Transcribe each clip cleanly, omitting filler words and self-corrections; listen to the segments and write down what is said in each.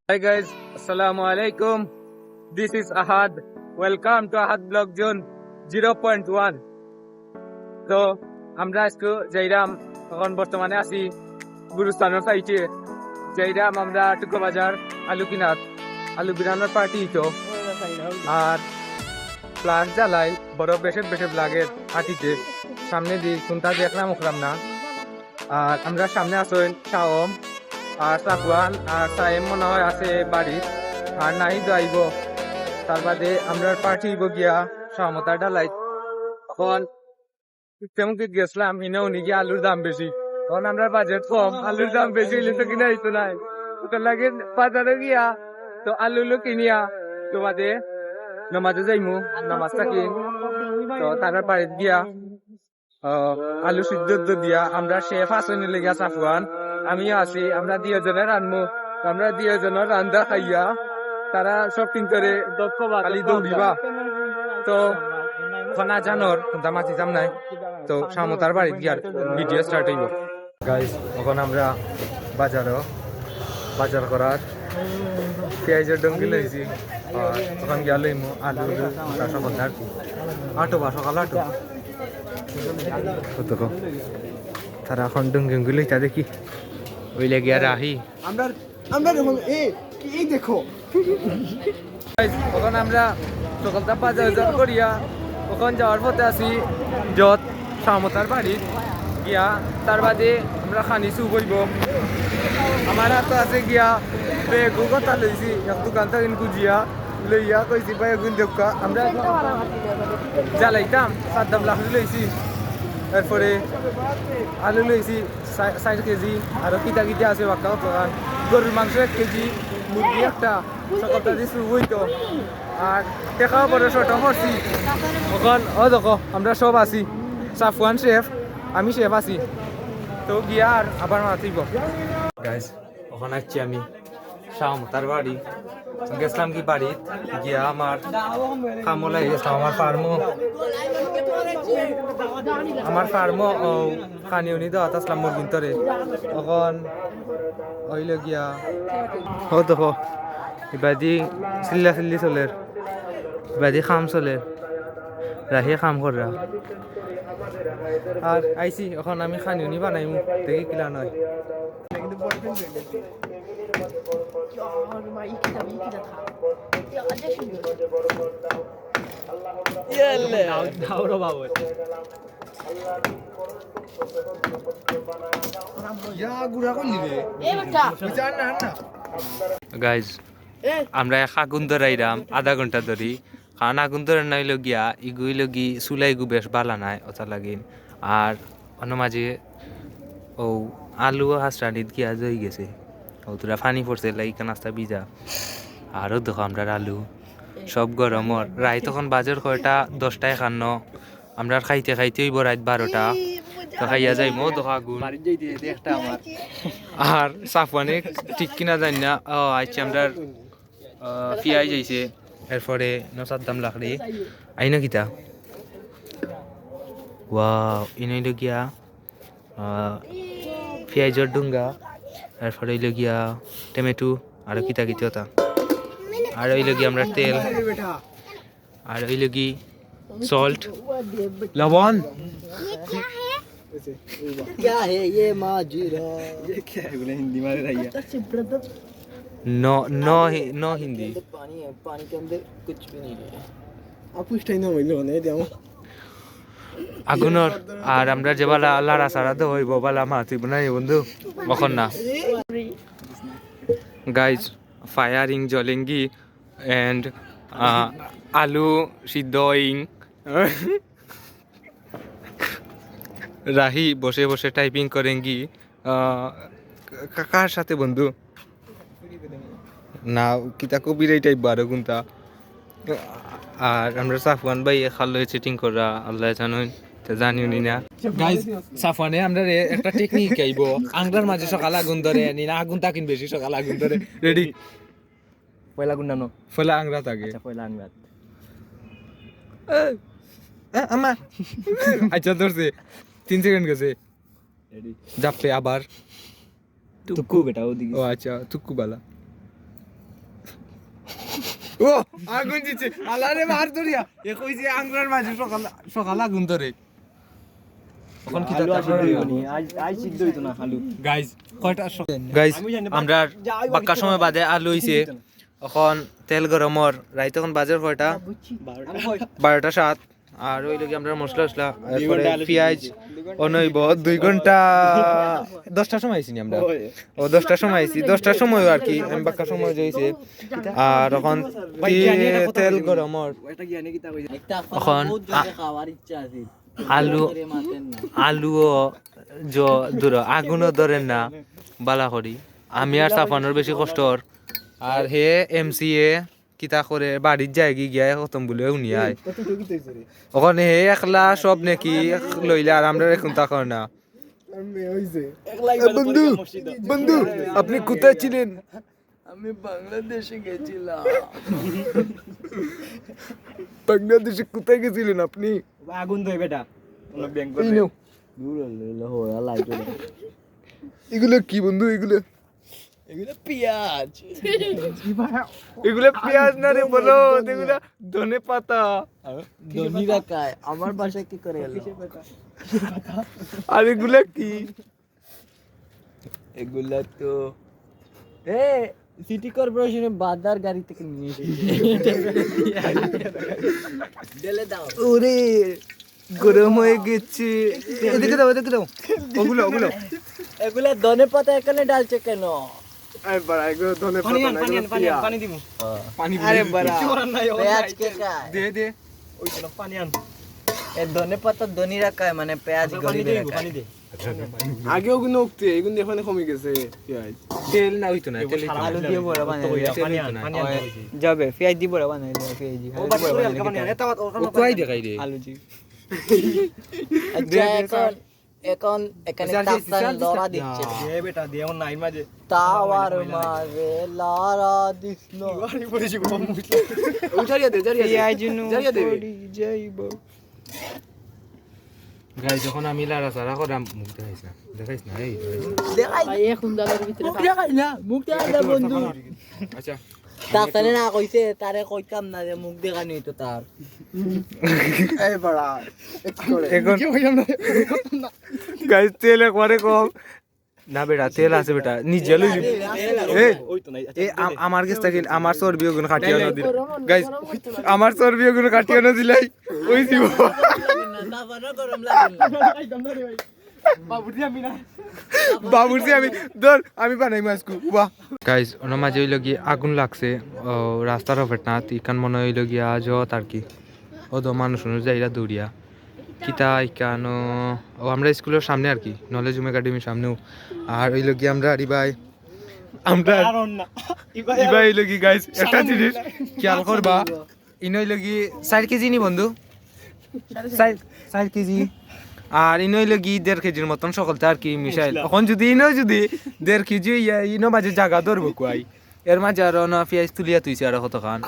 Hi guys, Assalamu alaikum. This is Ahad. Welcome to Ahad Blog Zone 0.1. তো আমরা আজকে যাইরাম এখন বর্তমানে আছি গুরুস্থানের সাইটে যাইরাম আমরা টুকো বাজার আলু কিনাত আলু বিরানোর পার্টি তো আর প্লাস জ্বালাই বড় বেশে লাগে হাঁটিতে সামনে দিয়ে কোনটা দেখলাম ওখলাম না আর আমরা সামনে আসেন শাওম আর সাফওয়ান আর সাইম মনে হয় আছে বাড়ি আর নাই যাইব তার বাদে আমরা পার্টি গিয়া সহমতার ডালাই এখন তেমন গেছিলাম ইনে উনি গিয়ে আলুর দাম বেশি তখন আমরা বাজেট কম আলুর দাম বেশি হইলে তো কিনা হইতো নাই তো লাগে বাজারে গিয়া তো আলু কিনিয়া তো বাদে নামাজে যাইমু নামাজটা কিন তো তার বাড়িত গিয়া আলু সিদ্ধ দিয়া আমরা শেফ আসনে লেগে সাফওয়ান আমিও আছি আমরা দুজনের রানমু আমরা দুজনের রান্দা খাইয়া তারা শপিং করে খালি দৌড়িবা তো খনা জানোর দামাতি জাম নাই তো সামতার বাড়ি গিয়ার ভিডিও স্টার্ট হইব গাইস এখন আমরা বাজার করার পেঁয়াজের ডঙ্গি লইছি আর তখন গিয়া লইমু আলু তার সম্বন্ধে আর কি সকাল কত তারা এখন ডঙ্গি লইতা দেখি ওইলে গিয়া রাহি আমরা এই দেখো তখন আমরা সকালটা বাজার করিয়া ওখান যাওয়ার পথে আছি যত সামতার বাড়ি গিয়া তার বাদে আমরা খানি চু করব আমার হাতে আছে গিয়া বেগু কথা লইছি এক দোকান থেকে গুজিয়া লইয়া কইছি ভাই এগুন দেখা আমরা জ্বালাইতাম 7 লাখ লইছি তারপরে আলু লইছি 60 কেজি আরো কিতা আছে বাক্কা দোকান গরুর মাংস 1 কেজি মুরগি একটা সকালটা দিছি হইতো আর দেখাও পরে শর্টও করছি এখন দেখো আমরা সব আছি সাফওয়ান শেফ আমি শেফ আছি তো গিয়া আর আবার মাতিব গাইস ওখান আসছি আমি শাহমতার বাড়ি গেছিলাম কি বাড়ি গিয়া আমার কামলাই গেছিলাম আমার ফার্মও কানিউনি দেওয়া আসলাম মুরগিন তরে তখন হইল গিয়া দেখো ইবাদি চিল্লি চলের ইবাদি খাম চলের রাহি কাম করা আর আইসি এখন আমি খানিউনি বানাইমু দেখি কিলা নয় গাইজ আমরা এক আগুন ধরাইলাম আধা ঘন্টা ধরি কারণ আগুন ধরে নাইল গিয়া ইগুইল গি চুলাইগু বেশ বালা নাই ওটা লাগিন আর অন্য মাঝে ও আলু হাসরানিত গিয়া জই গেছে ও তোরা ফানি পড়ছে লাইকা নাস্তা ভিজা আরও দেখো আমরা আলু সব গরমর রায় তখন বাজার কয়টা 10টায় খান্ন আমরা খাইতে হইব রাত 12টা তো খাইয়া যাই মো দেখো আগুন আর সাফওয়ানে ঠিক কিনা জানি না আইছি আমরা পিয়াই যাইছে এরপরে 9 লাখ রে আইনা কিতা ওয়াও ইনাইল গিয়া পেঁয়াজের ডুঙ্গা এরপরে হইল গিয়া টমেটো আর কিতা ওটা আর হইল গিয়া আমরা তেল আর হইল কি সল্ট লবণ क्या है ये माजरा ये क्या है बोले हिंदी में रहिया नो हिंदी पानी है पानी के अंदर कुछ भी नहीं है आप कुछ टाइम में नहीं देओ আগুনের আর আমরা যে বালা লাড়া সারা তো হইব বালা মাছি নাই বন্ধু কখন না গাইজ ফায়ারিং জলেঙ্গি এন্ড আলু সিদ্ধইং রাহি বসে বসে টাইপিং করেঙ্গি কার সাথে বন্ধু না কিতা কবিরাই টাইপ বারো কোনটা আর আমরা সাফওয়ান ভাই খালো চিটিং করা আল্লাহ জানেন তো জানিও নি না গাইস সাফওয়ানে আমরা একটা টেকনিক আইব আংলার মাঝে সকাল আগুন ধরে নি না আগুন তাকিন বেশি সকাল আগুন ধরে রেডি पहला गुंडा नो ফলা আংরা থাকে अच्छा पहला अंगरात আমা আচ্ছা ধরছে 3 সেকেন্ড গেছে रेडी জাপে আবার तुक्कू बेटा वो दिख ও আচ্ছা তুক্কু বালা ও আগুন দিচ্ছে আলারে মার ধরিয়া এ কইছে আঙ্গুরের মাঝে সকাল সকাল আগুন ধরে এখন কি গাইস কয়টা গাইস আমরা বাক্কা সময় বাদে আলু হইছে এখন তেল গরমর রাইত এখন বাজার কয়টা 12:07 আর ওই লগে আমরা মশলা মশলা এরপরে পেঁয়াজ অনইব 2 ঘন্টা 10টার সময় আইছি আমরা ও 10টার সময় আইছি 10টার সময় আর কি আমি বাক্কা সময় যাইছে আর এখন তেল গরমর এখন আলু আলুও দূর আগুনও ধরেন না বালা করি আমি আর সাফানোর বেশি কষ্টর আর হে এমসিএ কিতা করে বাড়ির যায় গিয়ে খতম বলে উনি আয় ওখানে হে একলা সব নাকি লইলে আর আমরা এখন তা করে না বন্ধু বন্ধু আপনি কোথায় ছিলেন আমি বাংলাদেশে গেছিলাম বাংলাদেশে কোথায় গেছিলেন আপনি আগুন দই বেটা এগুলো কি বন্ধু এগুলো পেঁয়াজ এগুলো পেঁয়াজ না রে বলো এগুলো ধনে পাতা ধনিরা খায় আমার বাসায় কি করে এলো আর এগুলো কি এগুলা তো সিটি কর্পোরেশনে বাদার গাড়ি থেকে নিয়ে ঢেলে দাও ওরে গরম হয়ে গেছে এদিকে দাও ওগুলো এগুলা ধনে পাতা এখানে ডালছে কেন পানি দিব পানি আরে বড়া পেঁয়াজ কে খায় দে ওই তো পানি আন এ ধনে পাতা ধনিরা খায় মানে পেঁয়াজ গরিবেরা খায় আগে ওগুলো উঠতে এগুলো এখানে কমে গেছে পেঁয়াজ তেল না হইতো না তেল আলু দিয়ে বড় বানাই পানি যাবে পেঁয়াজ দিয়ে বড় বানাই দাও পেঁয়াজ দিয়ে ও কই দেখাই রে আলু জি আচ্ছা এখন এখানে তাপমান লড়া দিচ্ছে দে বেটা দে এমন নাই মাঝে তাওয়ার মাঝে লড়া দিছিল উঠারিয়া দে পেঁয়াজ নু জারিয়া দে পড়ি যাইব গাইস যখন আমি লারা সারা করাম মুখ দেখাইস না এই দেখাই এখন দাদার ভিতরে দেখাই না মুখ দেখাই না বন্ধু আচ্ছা তাছাড়া না কইছে তারে কইতাম না যে মুখ দেখানি হইতো তার এই বড়া এখন গাইস তেল একবারে কম না বেটা তেল আছে বেটা নিজে লই এই আমার কাছে থেকে আমার চর্বি ওগুলো কাটিয়ে না দিল গাইস আমার চর্বি ওগুলো কাটিয়ে না দিলাই ওই দিব না বানা গরম লাগে বাবুরছি আমি ধর আমি বানাই মাছকু বাহ গাইস ওনা মাঝে হইল গিয়ে আগুন লাগছে রাস্তার ওপর না ইকান মনে হইল গিয়া জত আর কি ও তো মানুষ যাইরা দৌড়িয়া কিতা ইকান ও আমরা স্কুলের সামনে আর কি নলেজ রুম একাডেমির সামনেও আর হইল গিয়ে আমরা রিবাই আমরা ইবাই হইল কি গাইস একটা জিনিস খেয়াল করবা ইন হইল কি 4 কেজি নি বন্ধু 4 কেজি আর ইনো হইলো কি 1.5 কেজির মতন সকলটা আর কি মিশাইল এখন যদি ইনো যদি 1.5 কেজি ইনো মাঝে জায়গা ধরবো কুয়াই এর মাঝে আর না পেঁয়াজ তুলিয়া তুইছে আর কতখান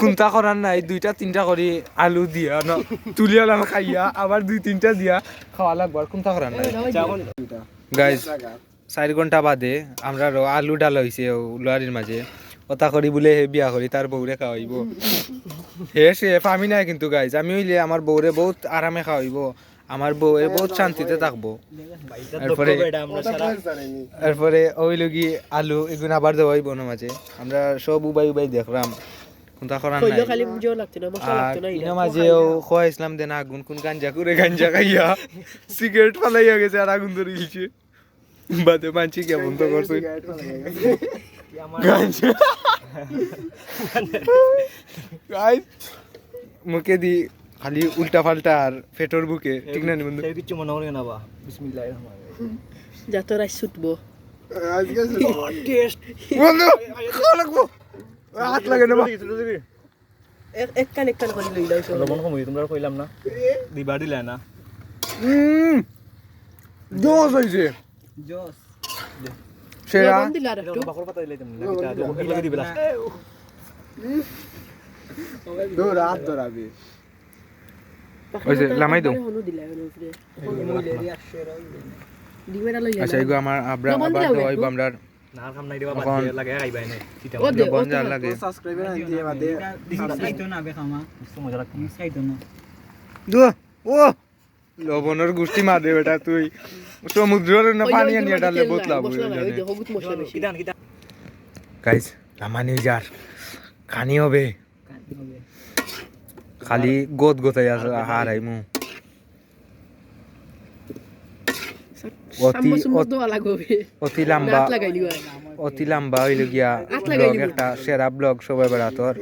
কোনটা করার নাই 2-3টা করে আলু দিয়া না তুলিয়া লাম খাইয়া আবার 2-3টা দিয়া খাওয়া লাগবে আর কোনটা করার নাই গাইস 4 ঘন্টা বাদে আমরা আলু ডাল হইছে লোয়ারির মাঝে ওটা করি বলে হে বিয়া করি তার বউরে খাওয়াইব হে সে আমি নাই কিন্তু গাইজ আমি হইলে আমার বউরে বহুত আরামে খাওয়াইব আমার বউয়ে বহুত শান্তিতে থাকবো এরপরে ওই লগি আলু এগুলো আবার দেওয়াইব না মাঝে আমরা সব উবাই দেখলাম কোনটা করার নাই আর মাঝেও খোয়াইছিলাম দেন আগুন কোন গাঞ্জা খাইয়া সিগারেট ফালাইয়া গেছে আর আগুন ধরে গেছে বাদে মানছি কেমন তো করছে মুখে দি খালি উল্টা পাল্টা আর পেটর বুকে ঠিক না বন্ধু কিছু মনে হয় না বা বিসমিল্লাহির রহমানির যা তো রাইস ছুটবো আজকে টেস্ট বন্ধু খাওয়া লাগবো হাত লাগে না এক কান করে লই লাইছো লবণ কম তোমরা কইলাম না দিবার দিলা না জোস হইছে জোস সেরা লবণ দিলা আর একটু বাকর পাতা দিলাম না কি লাগে দিবেলা দৌড় হাত ধরাবি ওই যে লামাই দাও হলো দিলা উপরে ডিমেরা লই আচ্ছা এগো আমার আবার দেওয়াইব আমরা লবণ যা লাগে সাবস্ক্রাইবার দিয়ে বাদে দুয়া ও লবণের গুষ্টি মা দে বেটা তুই সমুদ্রের না পানি আনিয়ে ডালে বোতলা গাইস রামানি যার খানি হবে খালি গোদ গোতাই আছে হারাই মু অতি লম্বা হইল গিয়া ব্লগ একটা সেরা ব্লগ সবাই বেড়াতর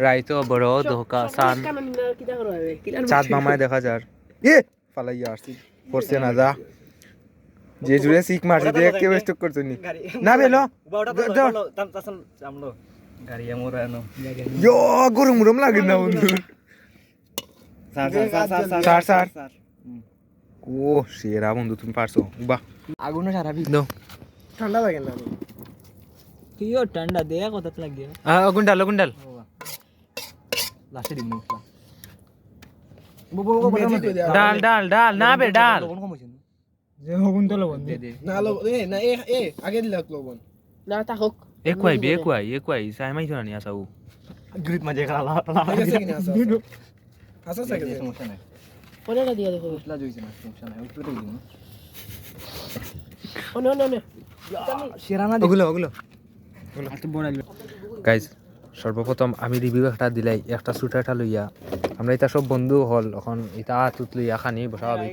রাইতো বড় ধোকা সান চাঁদ মামায় দেখা যার ফালাইয়া আসছি পড়ছে না যা যে জুড়ে শিখ মারছে দেখ কেউ স্টক করছে নি না বেলো গরম গরম লাগে না বন্ধু স্যার ও সেরা বন্ধু তুমি পারছো বাহ আগুনে সারা দাও ঠান্ডা লাগে না কি ও ঠান্ডা দে কত লাগে আগুন ডাল লাস্টে দিন মশলা ডাল না বে ডাল যে হগুন তো লবণ দে না না আগে দিলে লবণ না থাকুক একুয়াই সাই মাই জানি আসাও গ্রিপ মাঝে খালা গেছে কিনা আসা সাইকেল সমস্যা নাই ওটা দিয়ে দেখো মশলা জইছে না সমস্যা নাই ওই তো দিন নো শিরানা ওগুলো এত বড় গাইজ সর্বপ্রথম আমি রিভিউ একটা দিলাই একটা সুটারটা লইয়া আমরা এটা সব বন্ধু হল এখন এটা তুত লইয়া খানি বসাবি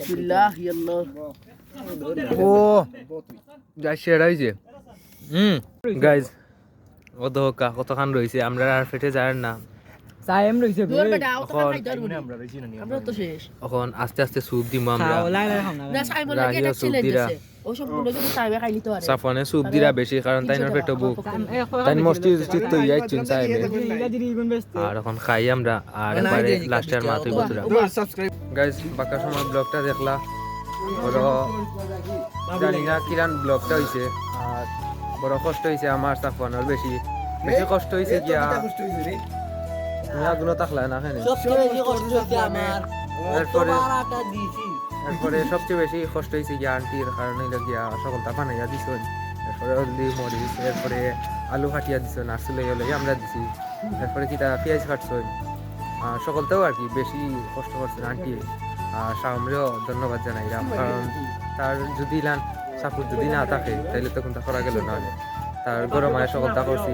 বিল্লাহ ইয়াল্লাহ ও যাই সেরা হইছে গাইজ ও দোকা কতখান রইছে আমরা আর ফেটে যায় না সাইম রইছে দূর বেটা ও তো এখন খাই দরবনি আমরা রইছি না আমরা তো শেষ এখন আস্তে আস্তে স্যুপ দিম আমরা লাই খাও না না সাই বলে রাহিও এটা ছেলে সুবিধা। দিছে ও সব বলে যদি সাই খাই নিতে পারে সাফনে স্যুপ দিরা বেশি কারণ তাই না পেটো বুক তাই মস্তি তো ইয়াই চুন চাইবে আর এখন খাই আমরা আর এবারে লাস্টের মাথায় বতুরা সাবস্ক্রাইব গাইজ বাকা সময় ব্লগটা দেখলা বড় জানি না কিরান ব্লগটা হইছে আর বড় কষ্ট হইছে আমার সাফনের বেশি বেশি কষ্ট হইছে গিয়া তুমি আগুনো তাকলা না খানে সবচেয়ে বেশি কষ্ট হচ্ছে আমার এরপরে বারাটা দিছি এরপরে সবচেয়ে বেশি কষ্ট হয়েছে গিয়া আন্টির কারণে গিয়া সকলটা বানাইয়া দিছেন এরপরে হলদি মরিচ এরপরে আলু কাটিয়া দিছেন আর চুলে হলে আমরা দিছি এরপরে কিটা পেঁয়াজ কাটছেন সকলটাও আর কি বেশি কষ্ট করছেন আন্টি আর সামরেও ধন্যবাদ জানাইলাম কারণ তার যদি সাপোর্ট যদি না থাকে তাহলে তখন তা করা গেল না তার গরমায় সকলটা করছি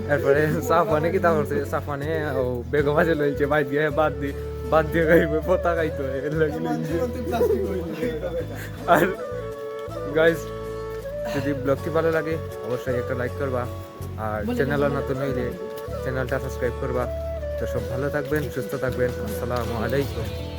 এরপরে সাফানে কিতা করছে সাফানে ও বেগম আছে লইছে বাদ দিয়ে খাইবে পোতা খাইতো আর গাইজ যদি ব্লগটি ভালো লাগে অবশ্যই একটা লাইক করবা আর চ্যানেল নতুন হইলে চ্যানেলটা সাবস্ক্রাইব করবা তো সব ভালো থাকবেন সুস্থ থাকবেন আসসালামু আলাইকুম